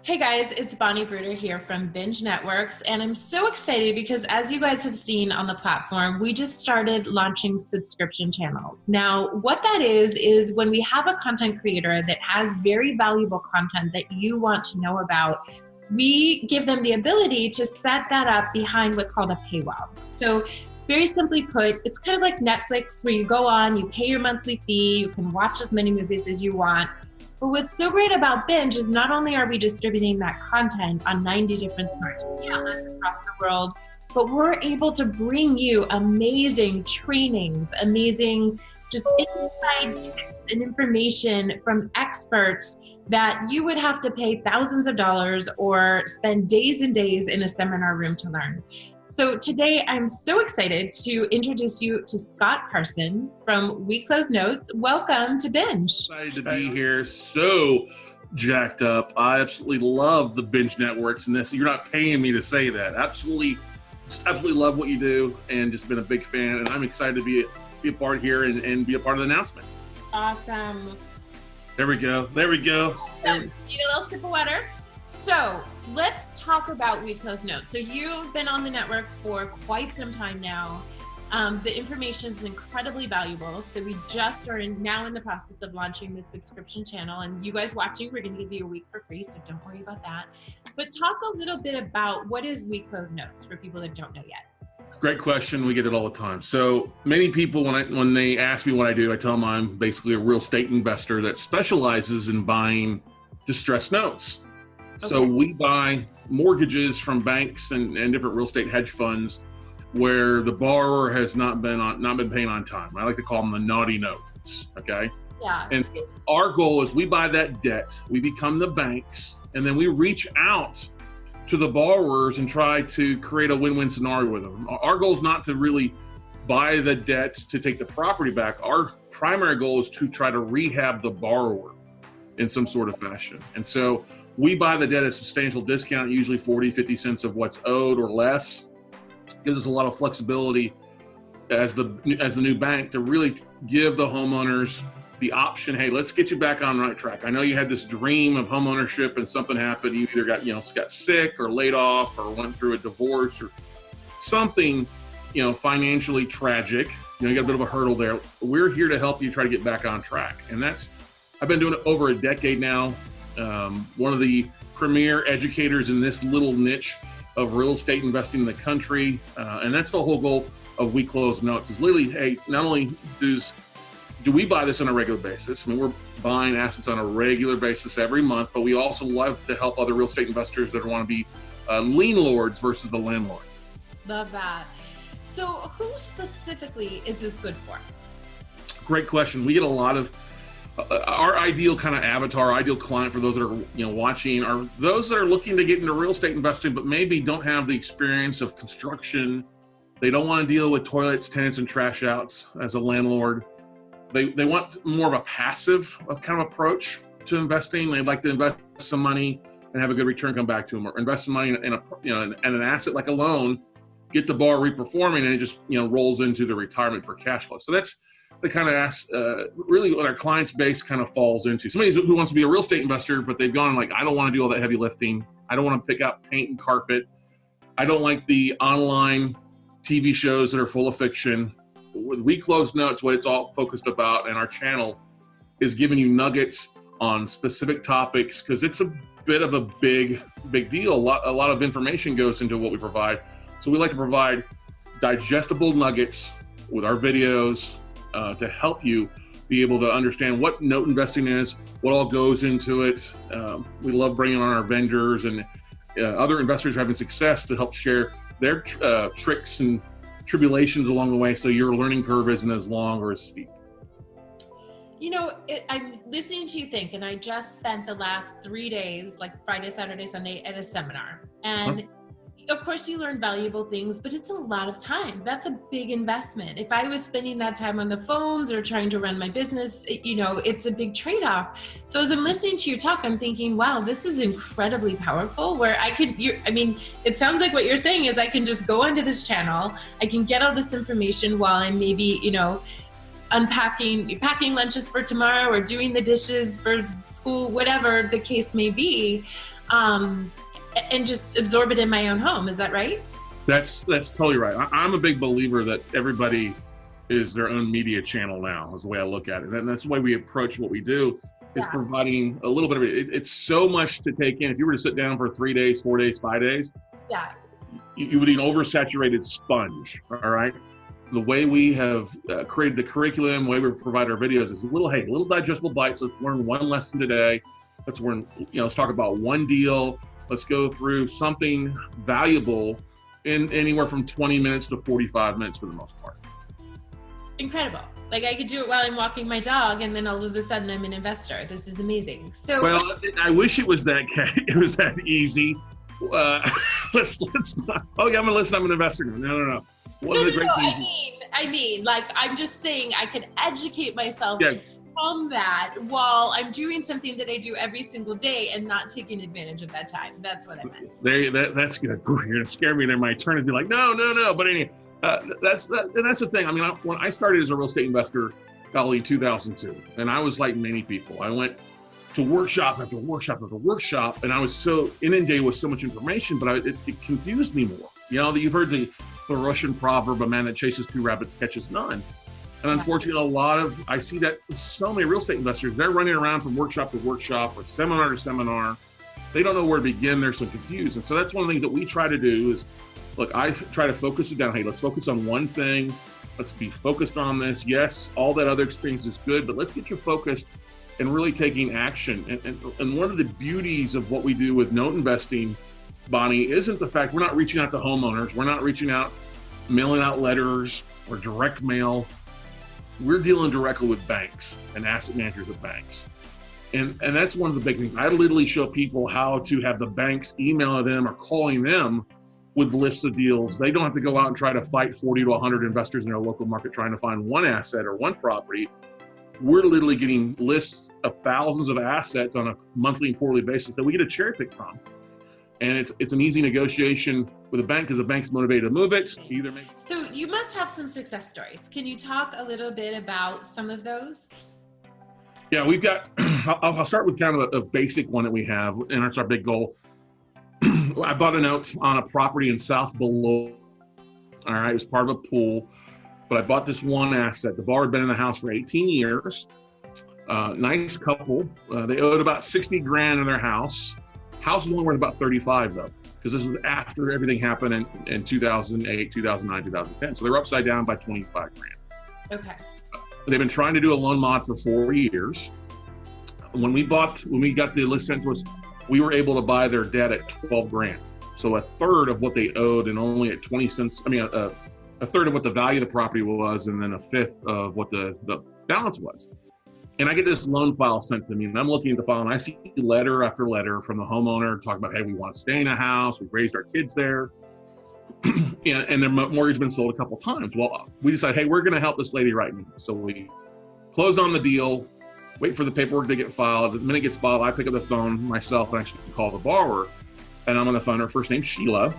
Hey guys, it's Bonnie Bruder here from BINGEnetworks, and I'm so excited because as you guys have seen on the platform, we just started launching subscription channels. Now, what that is when we have a content creator that has very valuable content that you want to know about, we give them the ability to set that up behind what's called a paywall. So very simply put, it's kind of like Netflix where you go on, you pay your monthly fee, you can watch as many movies as you want. But what's so great about Binge is not only are we distributing that content on 90 different smart TV outlets across the world, but we're able to bring you amazing trainings, amazing just inside tips and information from experts that you would have to pay thousands of dollars or spend days and days in a seminar room to learn. So today I'm so excited to introduce you to Scott Carson from We Close Notes. Welcome to Binge. Excited to be here. So jacked up. I absolutely love the Binge networks, and this you're not paying me to say that. Absolutely love what you do, and just been a big fan. And I'm excited to be a part here and be a part of the announcement. Awesome. There we go. There we go. So, need a little sip of water. So let's talk about We Close Notes. So you've been on the network for quite some time now. The information is incredibly valuable. So we just are now in the process of launching this subscription channel, and you guys watching, we're going to give you a week for free. So don't worry about that. But talk a little bit about what is We Close Notes for people that don't know yet. Great question. We get it all the time. So many people, when they ask me what I do, I tell them I'm basically a real estate investor that specializes in buying distressed notes. Okay. So we buy mortgages from banks and different real estate hedge funds where the borrower has not been paying on time. I like to call them the naughty notes. Okay. Yeah. And so our goal is we buy that debt, we become the banks, and then we reach out to the borrowers and try to create a win-win scenario with them. Our goal is not to really buy the debt to take the property back. Our primary goal is to try to rehab the borrower in some sort of fashion. And so we buy the debt at a substantial discount, usually 40, 50 cents of what's owed or less. Gives us a lot of flexibility as the new bank to really give the homeowners the option, hey, let's get you back on the right track. I know you had this dream of home ownership and something happened. You either got sick or laid off or went through a divorce or something, financially tragic. You got a bit of a hurdle there. We're here to help you try to get back on track. And I've been doing it over a decade now. One of the premier educators in this little niche of real estate investing in the country. And that's the whole goal of We Close Notes is literally, hey, not only do we buy this on a regular basis? I mean, we're buying assets on a regular basis every month, but we also love to help other real estate investors that want to be lien lords versus the landlord. Love that. So who specifically is this good for? Great question. We get a lot of, our ideal kind of avatar, ideal client for those that are watching are those that are looking to get into real estate investing, but maybe don't have the experience of construction. They don't want to deal with toilets, tenants, and trash outs as a landlord. They want more of a passive kind of approach to investing. They'd like to invest some money and have a good return come back to them, or invest some money in an asset like a loan, get the borrower reperforming, and it just rolls into the retirement for cash flow. So that's the kind of really what our client's base kind of falls into. Somebody who wants to be a real estate investor, but they've gone like, I don't want to do all that heavy lifting. I don't want to pick out paint and carpet. I don't like the online TV shows that are full of fiction. With We Close Notes, what it's all focused about, and our channel is giving you nuggets on specific topics because it's a bit of a big deal. A lot of information goes into what we provide. So we like to provide digestible nuggets with our videos to help you be able to understand what note investing is, what all goes into it. We love bringing on our vendors and other investors having success to help share their tricks and tribulations along the way, so your learning curve isn't as long or as steep. I'm listening to you think, and I just spent the last 3 days, like Friday, Saturday, Sunday, at a seminar. And of course you learn valuable things, but it's a lot of time. That's a big investment. If I was spending that time on the phones or trying to run my business, it's a big trade-off. So as I'm listening to you talk, I'm thinking, wow, this is incredibly powerful, where it sounds like what you're saying is I can just go onto this channel, I can get all this information while I'm maybe, packing lunches for tomorrow or doing the dishes for school, whatever the case may be. and just absorb it in my own home. Is that right? That's totally right. I'm a big believer that everybody is their own media channel now, is the way I look at it. And that's the way we approach what we do, is providing a little bit of it. It's so much to take in. If you were to sit down for 3 days, 4 days, 5 days, you would be an oversaturated sponge, all right? The way we have created the curriculum, the way we provide our videos is little digestible bites. Let's learn one lesson today. Let's talk about one deal. Let's go through something valuable in anywhere from 20 minutes to 45 minutes for the most part. Incredible. Like, I could do it while I'm walking my dog, and then all of a sudden I'm an investor. This is amazing. So, well, I wish it was that easy. Let's not. Oh yeah, I'm gonna listen. I'm an investor. No. One of the great things. I mean, like, I'm just saying I could educate myself to become that while I'm doing something that I do every single day and not taking advantage of that time. That's what I meant. That's good. You're gonna scare me. And my turn is be like, no. But anyway, that's the thing. I mean, when I started as a real estate investor, golly, 2002, and I was like many people. I went to workshop after workshop after workshop, and I was so inundated with so much information, but it confused me more. You know, you've heard the Russian proverb, a man that chases 2 rabbits catches none. And unfortunately, I see that so many real estate investors, they're running around from workshop to workshop or seminar to seminar. They don't know where to begin. They're so confused. And so that's one of the things that we try to do is, look, I try to focus it down. Hey, let's focus on one thing. Let's be focused on this. Yes, all that other experience is good, but let's get you focused and really taking action. And one of the beauties of what we do with note investing, Bonnie, isn't the fact we're not reaching out to homeowners. We're not reaching out, mailing out letters or direct mail. We're dealing directly with banks and asset managers of banks. And that's one of the big things. I literally show people how to have the banks email them or calling them with lists of deals. They don't have to go out and try to fight 40 to 100 investors in their local market trying to find one asset or one property. We're literally getting lists of thousands of assets on a monthly and quarterly basis that we get a cherry pick from. And it's an easy negotiation with a bank because the bank's motivated to move it. So you must have some success stories. Can you talk a little bit about some of those? Yeah, we've got, I'll start with kind of a basic one that we have, and that's our big goal. I bought a note on a property in South Below. All right, it was part of a pool, but I bought this one asset. The borrower had been in the house for 18 years. Nice couple. They owed about 60 grand in their house. House was only worth about 35 though, because this was after everything happened in 2008, 2009, 2010. So they were upside down by 25 grand. Okay. They've been trying to do a loan mod for 4 years. When we got the list sent to us, we were able to buy their debt at 12 grand. So a third of what they owed and only at 20 cents, a third of what the value of the property was, and then a fifth of what the balance was. And I get this loan file sent to me, and I'm looking at the file, and I see letter after letter from the homeowner talking about, hey, we want to stay in a house, we've raised our kids there, and their mortgage has been sold a couple times. Well, we decided, hey, we're going to help this lady right now. So we close on the deal, wait for the paperwork to get filed. The minute it gets filed, I pick up the phone myself and actually call the borrower, and I'm on the phone. Her first name's Sheila.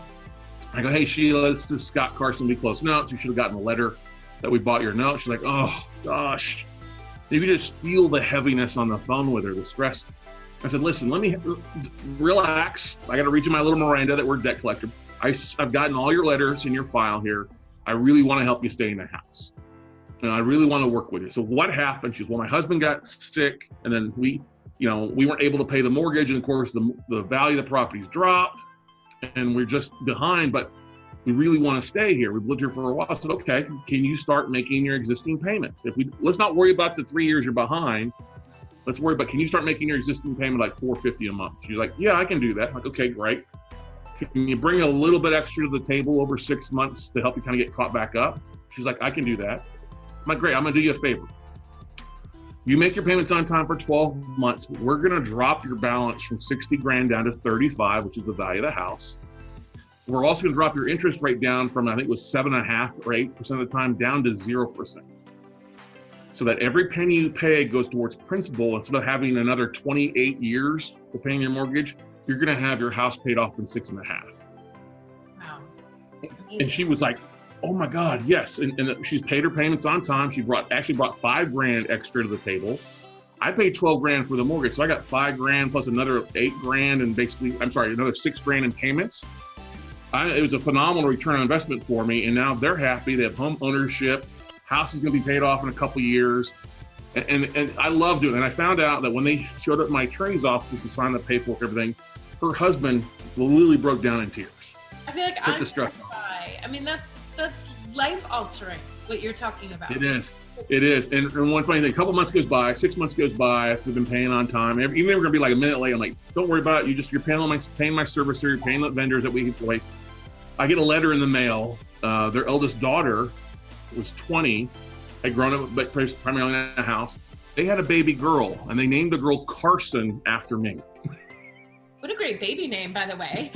I go, hey, Sheila, this is Scott Carson. We close notes. You should have gotten a letter that we bought your note. She's like, oh, gosh. You could just feel the heaviness on the phone with her, the stress. I said, listen, let me relax. I got to read you my little Miranda that we're debt collector. I've gotten all your letters in your file here. I really want to help you stay in the house. And I really want to work with you. So what happened? She goes, well, my husband got sick, and then we weren't able to pay the mortgage. And of course, the value of the property's dropped, and we're just behind, but we really want to stay here. We've lived here for a while. I said, okay, can you start making your existing payments? Let's not worry about the 3 years you're behind. Let's worry about, can you start making your existing payment like $450 a month? She's like, yeah, I can do that. I'm like, okay, great. Can you bring a little bit extra to the table over 6 months to help you kind of get caught back up? She's like, I can do that. I'm like, great, I'm gonna do you a favor. You make your payments on time for 12 months. We're gonna drop your balance from 60 grand down to 35, which is the value of the house. We're also going to drop your interest rate down from, I think it was 7.5% or 8% of the time, down to 0%. So that every penny you pay goes towards principal. Instead of having another 28 years for paying your mortgage, you're going to have your house paid off in 6.5. Wow. And she was like, oh my God, yes. And she's paid her payments on time. She actually brought 5 grand extra to the table. I paid 12 grand for the mortgage. So I got 5 grand plus another 8 grand and another 6 grand in payments. It was a phenomenal return on investment for me. And now they're happy. They have home ownership. House is going to be paid off in a couple of years. And I love doing it. And I found out that when they showed up at my attorney's office to sign the paperwork, everything, her husband literally broke down in tears. I feel like I'm gonna cry. I mean, that's life altering what you're talking about. It is. And one funny thing, a couple months goes by, 6 months goes by after they've been paying on time. Even if we're gonna be like a minute late, I'm like, don't worry about it. You're paying my servicer, you're paying the vendors that we employ. I get a letter in the mail. Their eldest daughter was 20, had grown up, but primarily in a house. They had a baby girl, and they named the girl Carson after me. What a great baby name, by the way.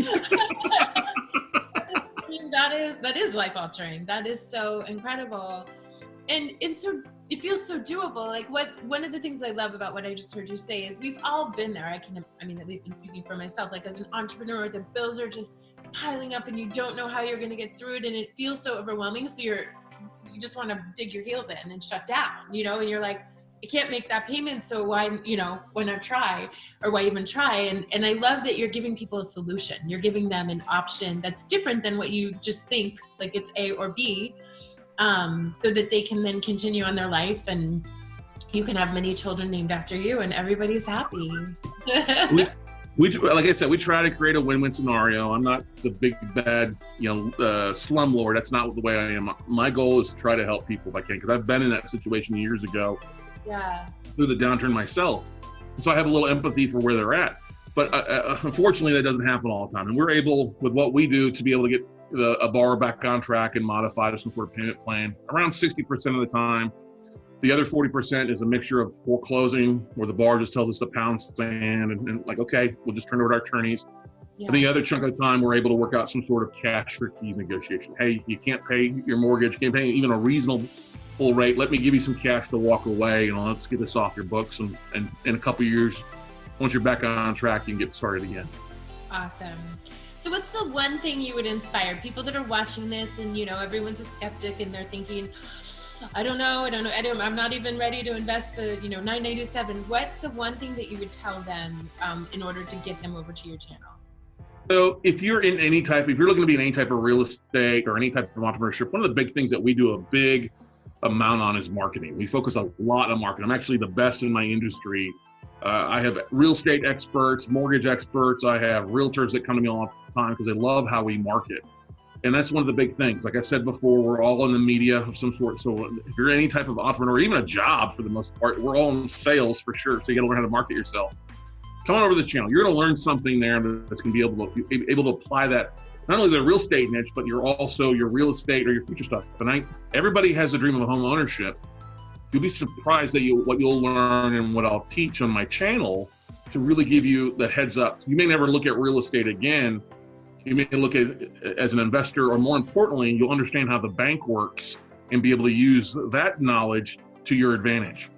That is life altering. That is so incredible. And so it feels so doable. Like one of the things I love about what I just heard you say is we've all been there. I mean, at least I'm speaking for myself, like as an entrepreneur, the bills are just piling up and you don't know how you're going to get through it. And it feels so overwhelming. So you just want to dig your heels in and shut down, and you're like, I can't make that payment. So why not try, or why even try? And I love that you're giving people a solution. You're giving them an option that's different than what you just think, like it's A or B, so that they can then continue on their life and you can have many children named after you and everybody's happy. Like I said, we try to create a win-win scenario. I'm not the big bad, slumlord. That's not the way I am. My goal is to try to help people if I can, because I've been in that situation years ago. Yeah. Through the downturn myself. So I have a little empathy for where they're at. But unfortunately, that doesn't happen all the time. And we're able, with what we do, to be able to get a borrower back on track and modify to some sort of payment plan around 60% of the time. The other 40% is a mixture of foreclosing, where the borrower just tells us to pound sand and like, okay, we'll just turn it over to our attorneys. Yeah. And the other chunk of the time, we're able to work out some sort of cash for keys negotiation. Hey, you can't pay your mortgage, you can't pay even a reasonable full rate. Let me give you some cash to walk away. Let's get this off your books. And in a couple of years, once you're back on track, you can get started again. Awesome. So what's the one thing you would inspire people that are watching this and, everyone's a skeptic and they're thinking, I don't know, I'm not even ready to invest the, $997. What's the one thing that you would tell them in order to get them over to your channel? So if you're looking to be in any type of real estate or any type of entrepreneurship, one of the big things that we do a big amount on is marketing. We focus a lot on marketing. I'm actually the best in my industry. I have real estate experts, mortgage experts. I have realtors that come to me all the time because they love how we market. And that's one of the big things. Like I said before, we're all in the media of some sort. So if you're any type of entrepreneur, or even a job for the most part, we're all in sales for sure. So you got to learn how to market yourself. Come on over to the channel. You're going to learn something there that's going to be able to apply that, not only the real estate niche, but you're also your real estate or your future stuff. And everybody has a dream of home ownership. You'll be surprised at what you'll learn and what I'll teach on my channel to really give you the heads up. You may never look at real estate again. You may look at it as an investor, or more importantly, you'll understand how the bank works and be able to use that knowledge to your advantage.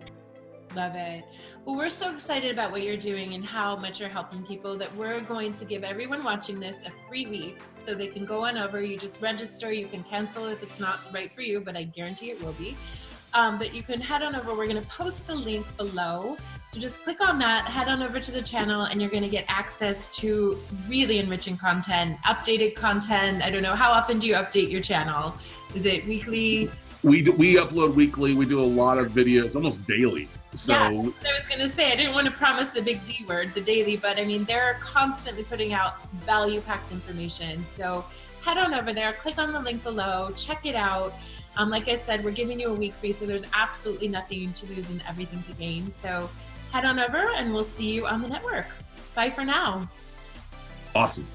Love it. Well, we're so excited about what you're doing and how much you're helping people that we're going to give everyone watching this a free week so they can go on over. You just register. You can cancel if it's not right for you, but I guarantee it will be. But you can head on over. We're going to post the link below. So just click on that, head on over to the channel, and you're going to get access to really enriching content, updated content. I don't know, how often do you update your channel? Is it weekly? We upload weekly. We do a lot of videos, almost daily. So yeah, I was going to say, I didn't want to promise the big D word, the daily, but I mean, they're constantly putting out value-packed information. So head on over there, click on the link below, check it out. Like I said, we're giving you a week free, so there's absolutely nothing to lose and everything to gain. So head on over and we'll see you on the network. Bye for now. Awesome.